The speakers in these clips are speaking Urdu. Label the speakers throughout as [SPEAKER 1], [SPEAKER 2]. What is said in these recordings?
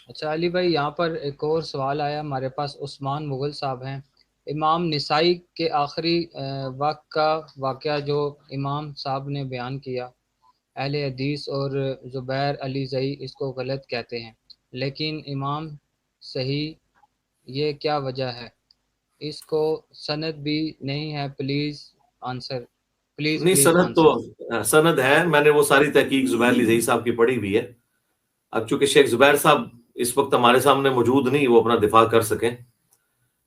[SPEAKER 1] اچھا علی بھائی، یہاں پر ایک اور سوال آیا ہمارے پاس، عثمان مغل صاحب ہیں۔ امام نسائی کے آخری وقت کا واقعہ جو امام صاحب نے بیان کیا، اہل حدیث اور زبیر علی زئی اس کو غلط کہتے ہیں، لیکن امام صحیح، یہ کیا وجہ ہے؟ اس کو سند بھی نہیں ہے، پلیز آنسر، پلیز
[SPEAKER 2] نہیں،
[SPEAKER 1] پلیز
[SPEAKER 2] سند تو
[SPEAKER 1] آنسر۔
[SPEAKER 2] سند ہے، میں نے وہ ساری تحقیق زبیر علی زئی صاحب کی پڑھی ہوئی ہے۔ اب چونکہ شیخ زبیر صاحب اس وقت ہمارے سامنے موجود نہیں، وہ اپنا دفاع کر سکیں،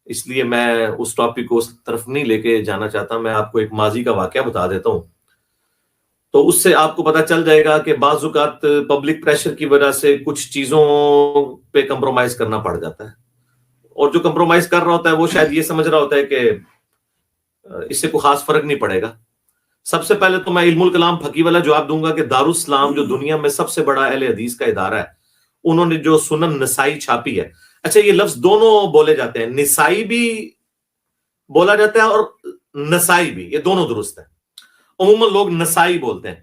[SPEAKER 2] اس لیے میں اس ٹاپک کو اس طرف نہیں لے کے جانا چاہتا۔ میں آپ کو ایک ماضی کا واقعہ بتا دیتا ہوں، تو اس سے آپ کو پتہ چل جائے گا کہ بعض اوقات پبلک پریشر کی وجہ سے کچھ چیزوں پہ کمپرومائز کرنا پڑ جاتا ہے، اور جو کمپرومائز کر رہا ہوتا ہے وہ شاید یہ سمجھ رہا ہوتا ہے کہ اس سے کوئی خاص فرق نہیں پڑے گا۔ سب سے پہلے تو میں علم الکلام پھکی والا جواب دوں گا کہ دارالاسلام جو دنیا میں سب سے بڑا اہل حدیث کا ادارہ ہے، انہوں نے جو سنن نسائی چھاپی ہے، اچھا یہ لفظ دونوں بولے جاتے ہیں، نسائی بھی بولا جاتا ہے اور نسائی بھی، یہ دونوں درست ہے، عموماً لوگ نسائی بولتے ہیں۔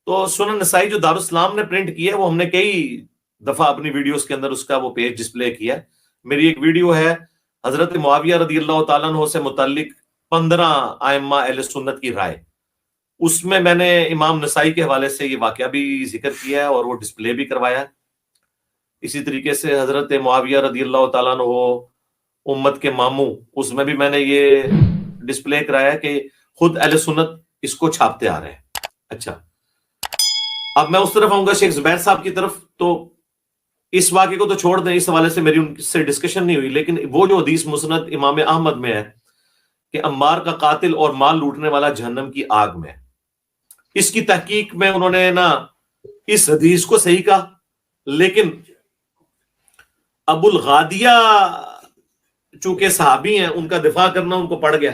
[SPEAKER 2] تو سنن نسائی جو دارالاسلام نے پرنٹ کی ہے، وہ ہم نے کئی دفعہ اپنی ویڈیوز کے اندر اس کا وہ پیج ڈسپلے کیا ہے۔ میری ایک ویڈیو ہے حضرت معاویہ رضی اللہ تعالیٰ عنہ سے متعلق 15 ائمہ اہل سنت کی رائے، اس میں نے امام نسائی کے حوالے سے یہ واقعہ بھی ذکر کیا ہے اور وہ ڈسپلے بھی کروایا ہے۔ اسی طریقے سے حضرت معاویہ رضی اللہ تعالیٰ عنہ امت کے ماموں، اس میں بھی میں نے یہ ڈسپلے کرایا کہ خود اہل سنت اس کو چھاپتے آ رہے ہیں۔ اچھا، اب میں اس طرف آؤں گا شیخ زبیر صاحب کی طرف، تو اس واقعے کو تو چھوڑ دیں، اس حوالے سے میری ان سے ڈسکشن نہیں ہوئی، لیکن وہ جو حدیث مسند امام احمد میں ہے کہ عمار کا قاتل اور مال لوٹنے والا جہنم کی آگ میں ہے، اس کی تحقیق میں انہوں نے نا اس حدیث کو صحیح کہا، لیکن ابو الغادیہ چونکہ صحابی ہیں، ان کا دفاع کرنا ان کو پڑ گیا،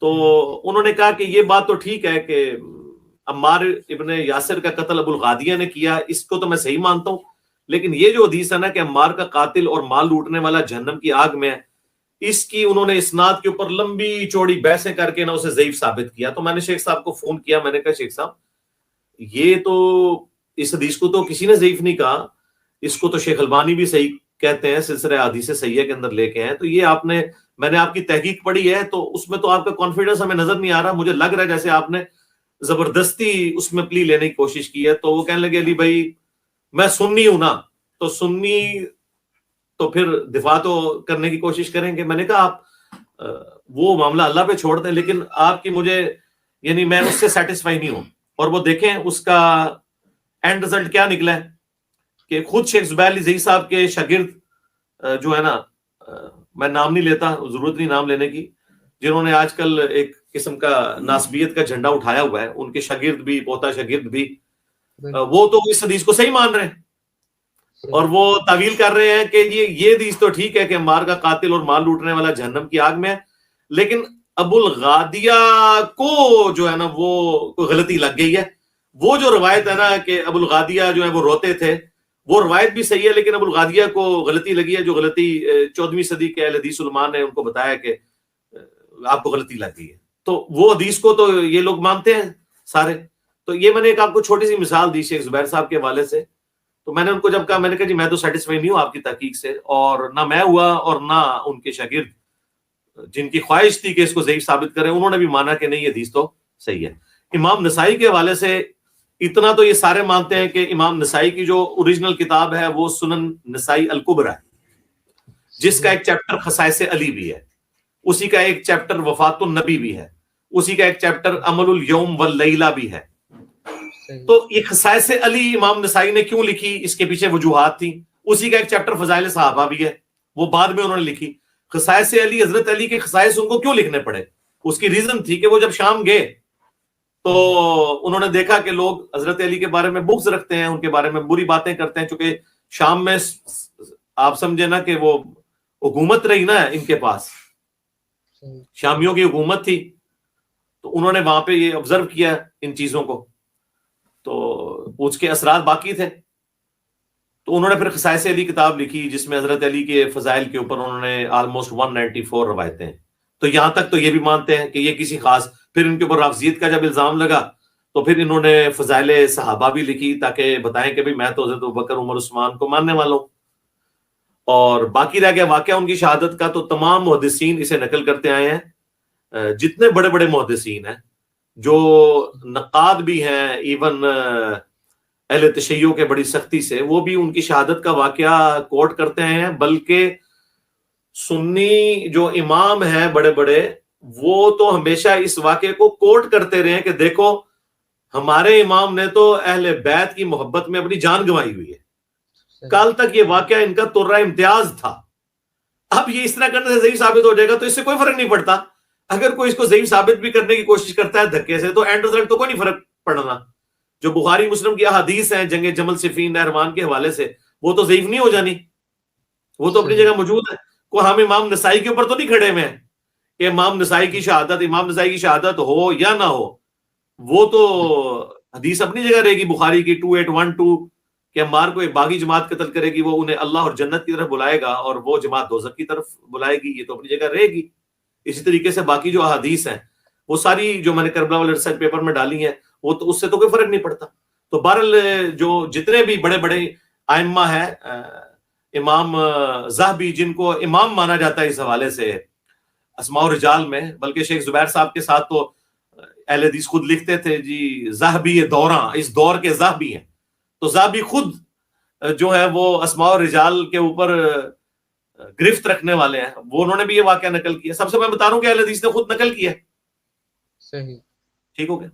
[SPEAKER 2] تو انہوں نے کہا کہ یہ بات تو ٹھیک ہے کہ عمار ابن یاسر کا قتل ابو الغادیہ نے کیا، اس کو تو میں صحیح مانتا ہوں، لیکن یہ جو حدیث ہے نا کہ عمار کا قاتل اور مال لوٹنے والا جہنم کی آگ میں ہے، اس کی انہوں نے اسناد کے اوپر لمبی چوڑی بحثیں کر کے نا اسے ضعیف ثابت کیا۔ تو میں نے شیخ صاحب کو فون کیا، میں نے کہا شیخ صاحب یہ تو اس حدیث کو تو کسی نے ضعیف نہیں کہا، اس کو تو شیخ البانی بھی صحیح کہتے ہیں، سلسلہ احادیث صحیحہ کے اندر لے کے ہیں، تو یہ آپ نے، میں نے آپ کی تحقیق پڑھی ہے تو اس میں تو آپ کا کانفیڈنس ہمیں نظر نہیں آ رہا، مجھے لگ رہا ہے جیسے آپ نے زبردستی اس میں پلی لینے کی کوشش کی ہے۔ تو وہ کہنے لگے علی بھائی میں سنی ہوں نا، تو سنی تو پھر دفاع تو کرنے کی کوشش کریں گے۔ میں نے کہا آپ وہ معاملہ اللہ پہ چھوڑ دیں، لیکن آپ کی مجھے یعنی میں اس سے سیٹسفائی نہیں ہوں، اور وہ دیکھیں اس کا اینڈ رزلٹ کیا نکلا ہے کہ خود شیخ زبیر علی زئی صاحب کے شاگرد جو ہے نا، میں نام نہیں لیتا، ضرورت نہیں نام لینے کی، جنہوں نے آج کل ایک قسم کا ناسبیت کا جھنڈا اٹھایا ہوا ہے، ان کے شاگرد بھی، پوتا شاگرد بھی، وہ تو اس حدیث کو صحیح مان رہے ہیں، اور وہ تعویل کر رہے ہیں کہ یہ حدیث تو ٹھیک ہے کہ عمار کا قاتل اور مال لوٹنے والا جہنم کی آگ میں ہے، لیکن ابو الغادیہ کو جو ہے نا وہ کوئی غلطی لگ گئی ہے۔ وہ جو روایت ہے نا کہ ابو الغادیہ جو ہے وہ روتے تھے، وہ روایت بھی صحیح ہے، لیکن ابو الغادیہ کو غلطی لگی ہے، جو غلطی 14ویں صدی کے اہل حدیث علماء نے ان کو بتایا کہ آپ کو غلطی لگ گئی ہے، تو وہ حدیث کو تو یہ لوگ مانتے ہیں سارے۔ تو یہ میں نے ایک آپ کو چھوٹی سی مثال دی شیخ زبیر صاحب کے حوالے سے، تو میں نے ان کو جب کہا، میں نے کہا جی میں تو سیٹسفائی نہیں ہوں آپ کی تحقیق سے، اور نہ میں ہوا اور نہ ان کے شاگرد جن کی خواہش تھی کہ اس کو ضعیف ثابت کریں، انہوں نے بھی مانا کہ نہیں یہ حدیث تو صحیح ہے۔ امام نسائی کے حوالے سے اتنا تو یہ سارے مانتے ہیں کہ امام نسائی کی جو اوریجنل کتاب ہے وہ سنن نسائی الکبریٰ ہے، جس کا ایک چیپٹر خصائص علی بھی ہے، اسی کا ایک چیپٹر وفات النبی بھی ہے، اسی کا ایک چیپٹر عمل الیوم واللیلہ بھی ہے۔ تو یہ خصائص علی امام نسائی نے کیوں لکھی، اس کے پیچھے وجوہات تھیں۔ اسی کا ایک چیپٹر فضائل صحابہ بھی ہے، وہ بعد میں انہوں نے لکھی۔ خصائص علی، حضرت علی کے خصائص ان کو کیوں لکھنے پڑے، اس کی ریزن تھی کہ وہ جب شام گئے تو انہوں نے دیکھا کہ لوگ حضرت علی کے بارے میں بغض رکھتے ہیں، ان کے بارے میں بری باتیں کرتے ہیں، چونکہ شام میں آپ سمجھے نا کہ وہ حکومت رہی نا ان کے پاس، شامیوں کی حکومت تھی، تو انہوں نے وہاں پہ یہ آبزرو کیا ان چیزوں کو، تو اس کے اثرات باقی تھے، تو انہوں نے پھر خصائص علی کتاب لکھی، جس میں حضرت علی کے فضائل کے اوپر انہوں نے آلموسٹ 194 روایتیں ہیں۔ تو یہاں تک تو یہ بھی مانتے ہیں کہ یہ کسی خاص، پھر ان کے اوپر رافضیت کا جب الزام لگا تو پھر انہوں نے فضائل صحابہ بھی لکھی، تاکہ بتائیں کہ بھئی میں تو حضرت ابوبکر، عمر، عثمان کو ماننے والا ہوں۔ اور باقی رہ گیا واقعہ ان کی شہادت کا، تو تمام محدثین اسے نقل کرتے آئے ہیں، جتنے بڑے بڑے محدثین ہیں، جو نقاد بھی ہیں، ایون اہل تشیع کے بڑی سختی سے، وہ بھی ان کی شہادت کا واقعہ کوٹ کرتے ہیں. بلکہ سنی جو امام ہیں بڑے بڑے، وہ تو ہمیشہ اس واقعے کو کوٹ کرتے رہے کہ دیکھو ہمارے امام نے تو اہل بیت کی محبت میں اپنی جان گنوائی ہوئی ہے، کل تک یہ واقعہ ان کا ترہ امتیاز تھا. اب یہ اس طرح کرنے سے ضعیف ثابت ہو جائے گا تو اس سے کوئی فرق نہیں پڑتا. اگر کوئی اس کو ضعیف ثابت بھی کرنے کی کوشش کرتا ہے دھکے سے، تو اینڈ رزلٹ تو کوئی نہیں فرق پڑنا. جو بخاری مسلم کی احادیث ہیں جنگ جمل صفین نہروان کے حوالے سے، وہ تو ضعیف نہیں ہو جانی، وہ تو اپنی جگہ موجود ہے. کو ہم امام نسائی کے اوپر تو نہیں کھڑے ہوئے ہیں کہ امام نسائی کی شہادت ہو یا نہ ہو، وہ تو حدیث اپنی جگہ رہے گی. بخاری کی 2812 کہ عمار کو ایک باغی جماعت قتل کرے گی، وہ انہیں اللہ اور جنت کی طرف بلائے گا اور وہ جماعت دوزخ کی طرف بلائے گی، یہ تو اپنی جگہ رہے گی. اسی طریقے سے باقی جو احادیث ہیں وہ ساری جو میں نے کربلا والے ریسرچ پیپر میں ڈالی ہیں، وہ تو اس سے تو کوئی فرق نہیں پڑتا. تو بہرحال جو جتنے بھی بڑے بڑے ائمہ ہیں، امام ذہبی جن کو امام مانا جاتا ہے اس حوالے سے اسماء و رجال میں، بلکہ شیخ زبیر صاحب کے ساتھ تو اہل حدیث خود لکھتے تھے جی ذہبی دوراں، اس دور کے ذہبی ہیں. تو ذہبی خود جو ہے وہ اسماء و رجال کے اوپر گرفت رکھنے والے ہیں، وہ انہوں نے بھی یہ واقعہ نقل کیا. سب سے میں بتا رہا ہوں کہ اہل حدیث نے خود نقل کیا.
[SPEAKER 1] صحیح.
[SPEAKER 2] ٹھیک ہو گیا.